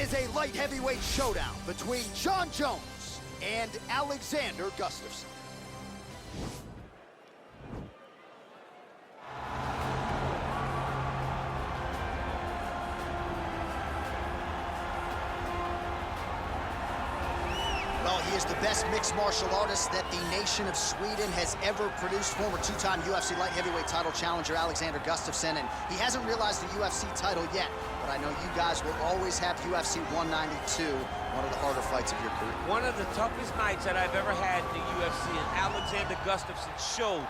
is a light heavyweight showdown between Jon Jones and Alexander Gustafsson. Well, he is the best mixed martial artist that the nation of Sweden has ever produced. Former two-time UFC light heavyweight title challenger Alexander Gustafsson, and he hasn't realized the UFC title yet, but I know you guys will always have UFC 192, one of the harder fights of your career. One of the toughest nights that I've ever had in the UFC, and Alexander Gustafsson showed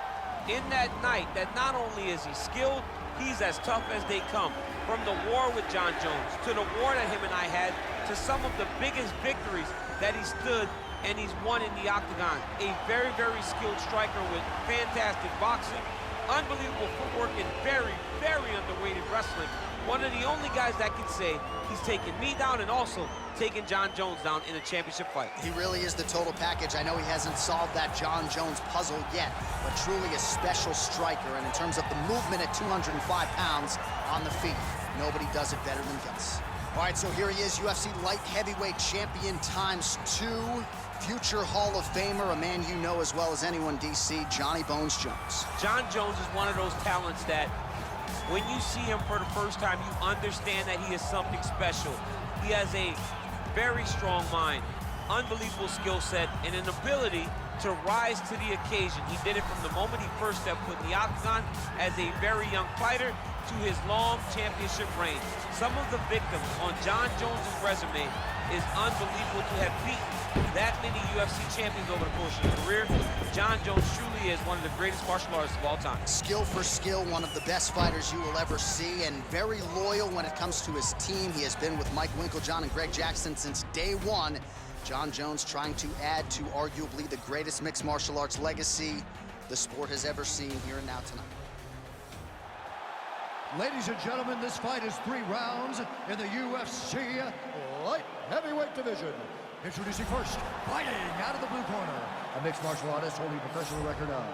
in that night that not only is he skilled, he's as tough as they come. From the war with Jon Jones, to the war that him and I had, to some of the biggest victories that he stood and he's won in the octagon. A very, very skilled striker with fantastic boxing, unbelievable footwork, and very, very underrated wrestling. One of the only guys that can say he's taken me down and also taken Jon Jones down in a championship fight. He really is the total package. I know he hasn't solved that Jon Jones puzzle yet, but truly a special striker. And in terms of the movement at 205 pounds on the feet, nobody does it better than Gus. All right, so here he is, UFC light heavyweight champion ×2, future Hall of Famer, a man you know as well as anyone, DC, Johnny Bones Jones. Jon Jones is one of those talents that when you see him for the first time, you understand that he is something special. He has a very strong mind, unbelievable skill set, and an ability to rise to the occasion. He did it from the moment he first stepped foot in the octagon as a very young fighter to his long championship reign. Some of the victims on Jon Jones' resume is unbelievable to have beaten that many UFC champions over the course of his career. Jon Jones truly is one of the greatest martial artists of all time. Skill for skill, one of the best fighters you will ever see, and very loyal when it comes to his team. He has been with Mike Winkeljohn and Greg Jackson since day one. Jon Jones trying to add to arguably the greatest mixed martial arts legacy the sport has ever seen here and now tonight. Ladies and gentlemen, this fight is 3 rounds in the UFC light heavyweight division. Introducing first, fighting out of the blue corner, a mixed martial artist holding a professional record of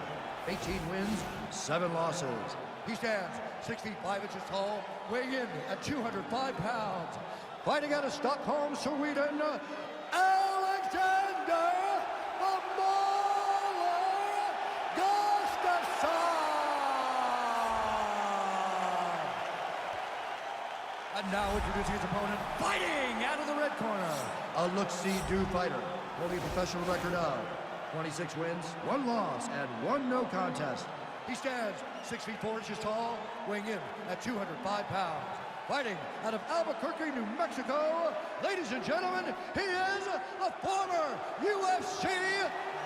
18 wins, 7 losses. He stands 6 feet 5 inches tall, weighing in at 205 pounds. Fighting out of Stockholm, Sweden, Alexander the Mauler Gustafsson! And now introducing his opponent, fighting out of the red corner, a look-see-do fighter, holding a professional record of 26 wins, 1 loss, and 1 no contest. He stands 6 feet 4 inches tall, weighing in at 205 pounds. Fighting out of Albuquerque, New Mexico, ladies and gentlemen, he is the former UFC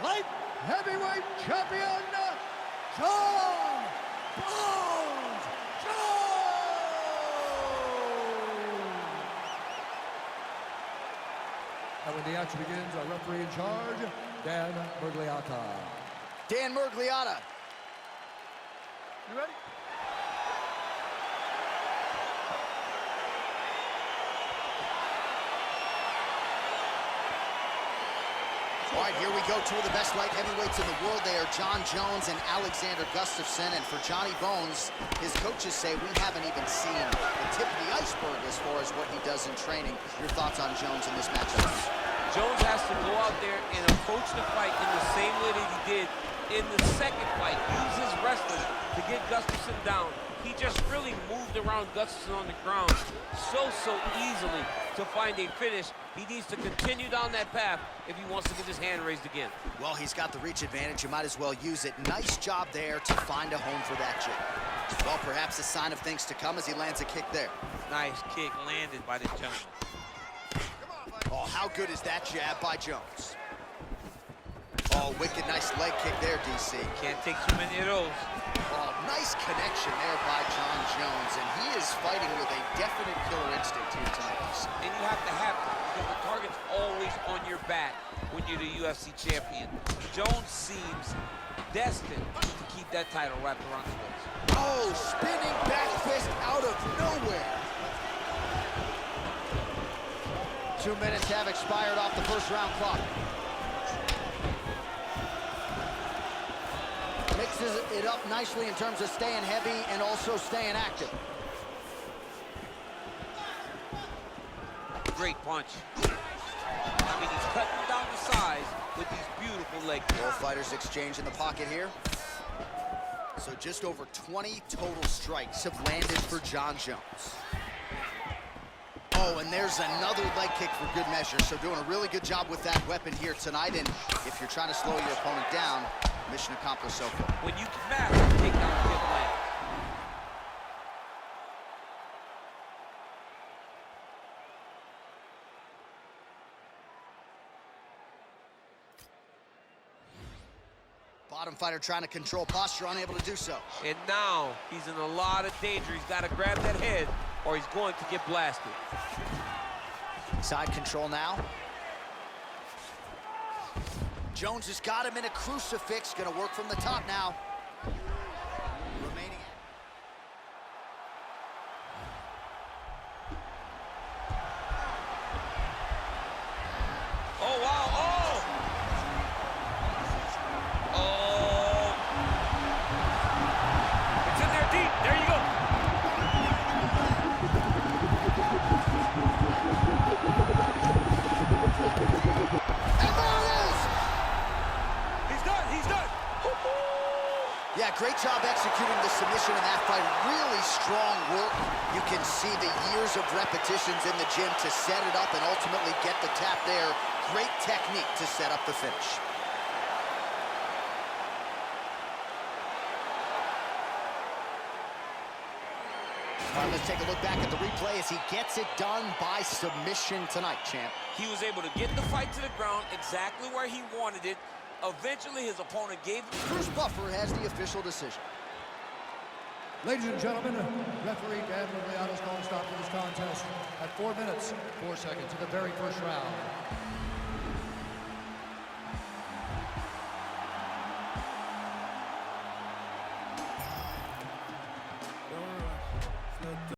light heavyweight champion, Jon Bones Jones! And when the action begins, our referee in charge, Dan Murgliata. Dan Murgliata. You ready? All right, here we go. 2 of the best light heavyweights in the world. They are Jon Jones and Alexander Gustafsson. And for Johnny Bones, his coaches say we haven't even seen the tip of the iceberg as far as what he does in training. Your thoughts on Jones in this matchup? Jones has to go out there and approach the fight in the same way that he did in the second fight. Use his wrestling to get Gustafsson down. He just really moved around Gustafsson on the ground so easily to find a finish. He needs to continue down that path if he wants to get his hand raised again. Well, he's got the reach advantage. You might as well use it. Nice job there to find a home for that jab. Well, perhaps a sign of things to come as he lands a kick there. Nice kick landed by this gentleman. Oh, how good is that jab by Jones? Oh, wicked nice leg kick there, DC. Can't take too many of those. Oh, nice connection there by Jon Jones, and he is fighting with a definite killer instinct here tonight. And you have to have it, because the target's always on your back when you're the UFC champion. Jones seems destined to keep that title wrapped around his waist. Oh, spinning back fist out of nowhere. 2 minutes have expired off the first round clock. Mixes it up nicely in terms of staying heavy and also staying active. great punch. I mean, he's cutting down the size with these beautiful leg kicks. Both fighters exchange in the pocket here. So just over 20 total strikes have landed for Jon Jones. Oh, and there's another leg kick for good measure. So doing a really good job with that weapon here tonight. And if you're trying to slow your opponent down, mission accomplished so far. When you can master take down a good land. Bottom fighter trying to control posture, unable to do so. And now he's in a lot of danger. He's got to grab that head or he's going to get blasted. Side control now. Jones has got him in a crucifix. Gonna work from the top now. Remaining. Oh, wow, oh! Oh! It's in there deep. There you go. And there it is! He's done. He's done. Yeah, great job executing the submission in that fight. Really strong work. You can see the years of repetitions in the gym to set it up and ultimately get the tap there. Great technique to set up the finish. All right, let's take a look back at the replay as he gets it done by submission tonight, champ. He was able to get the fight to the ground exactly where he wanted it. Eventually, his opponent gave him... Bruce Buffer has the official decision. Ladies and gentlemen, referee Dan Liliano's calling stop to this contest at 4 minutes, 4 seconds in the very first round.